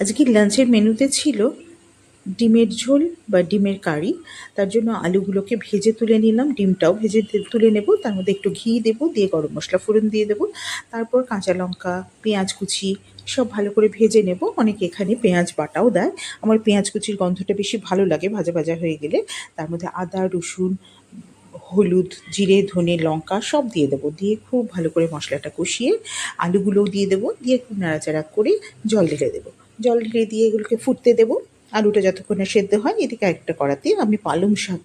আজকে লাঞ্চের মেনুতে ছিল ডিমের ঝোল বা ডিমের কারি। তার জন্য আলুগুলোকে ভেজে তুলে নিলাম, ডিমটাও ভেজে তুলে নেব। তার মধ্যে একটু ঘি দেবো, দিয়ে গরম মশলা ফোড়ন দিয়ে দেবো। তারপর কাঁচা লঙ্কা, পেঁয়াজ কুচি সব ভালো করে ভেজে নেব। অনেকে এখানে পেঁয়াজ বাটাও দেয়। আমার পেঁয়াজ কুচির গন্ধটা বেশি ভালো লাগে ভাজা ভাজা হয়ে গেলে। তার মধ্যে আদা, রসুন, হলুদ, জিরে, ধনে, লঙ্কা সব দিয়ে দেবো। দিয়ে খুব ভালো করে মশলাটা কষিয়ে আলুগুলোও দিয়ে দেবো। দিয়ে খুব নাড়াচাড়া করে জল ঢেলে দেবো। জল ঢেলে দিয়ে এগুলোকে ফুটতে দেবো। আলুটা যতক্ষণ না সেদ্ধ হয়, এদিকে একটা কড়াতে আমি পালং শাক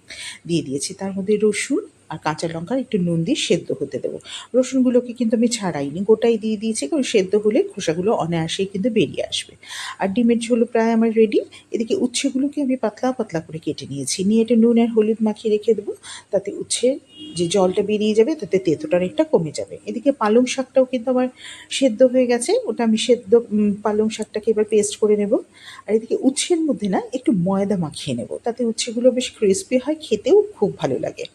দিয়ে দিয়েছি। তার মধ্যে রসুন আর কাঁচা লঙ্কা একটু নুন দিয়ে সেদ্ধ হতে দেবো। রসুনগুলোকে কিন্তু আমি ছাড়াইনি, গোটাই দিয়ে দিয়েছি, কারণ সেদ্ধ হলে খোসাগুলো অনায়াসেই কিন্তু বেরিয়ে আসবে। আর ডিমের ঝোলও প্রায় আমার রেডি। এদিকে উচ্ছেগুলোকে আমি পাতলা পাতলা করে কেটে নিয়েছি, নিয়ে এটা নুন আর হলুদ মাখিয়ে রেখে দেবো। তাতে উচ্ছের যে জলটা বেরিয়ে যাবে, তাতে তেঁতোটা অনেকটা কমে যাবে। এদিকে পালং শাকটাও কিন্তু আমার সেদ্ধ হয়ে গেছে, ওটা আমি সেদ্ধ পালং শাকটাকে এবার পেস্ট করে নেব। আর এদিকে উচ্ছের মধ্যে না একটু ময়দা মাখিয়ে নেব, তাতে উচ্ছেগুলো বেশ ক্রিস্পি হয়, খেতেও খুব ভালো লাগে।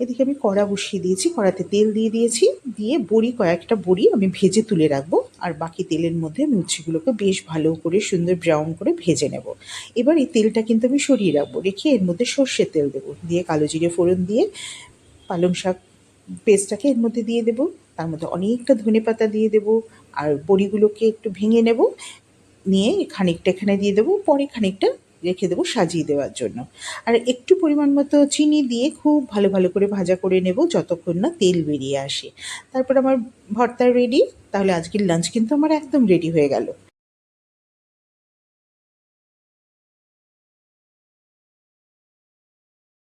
এদিকে আমি কড়া বসিয়ে দিয়েছি, কড়াতে তেল দিয়ে দিয়েছি। দিয়ে কয়েকটা বড়ি আমি ভেজে তুলে রাখবো। আর বাকি তেলের মধ্যে আমি উচ্ছেগুলোকে বেশ ভালো করে সুন্দর ব্রাউন করে ভেজে নেব। এবার এই তেলটা কিন্তু আমি সরিয়ে রাখবো, রেখে এর মধ্যে সর্ষের তেল দেবো। দিয়ে কালো জিরে ফোড়ন দিয়ে পালং শাক পেস্টটাকে এর মধ্যে দিয়ে দেবো। তার মধ্যে অনেকটা ধনেপাতা দিয়ে দেবো। আর বড়িগুলোকে একটু ভেঙে নেব, নিয়ে খানিকটা এখানে দিয়ে দেবো, পরে খানিকটা রেখে দেবো সাজিয়ে দেওয়ার জন্য। আর একটু পরিমাণ মতো চিনি দিয়ে খুব ভালো ভালো করে ভাজা করে নেব, যতক্ষণ না তেল বেরিয়ে আসে। তারপর আমার ভর্তা রেডি। তাহলে আজকের লাঞ্চ কিন্তু আমার একদম রেডি হয়ে গেল।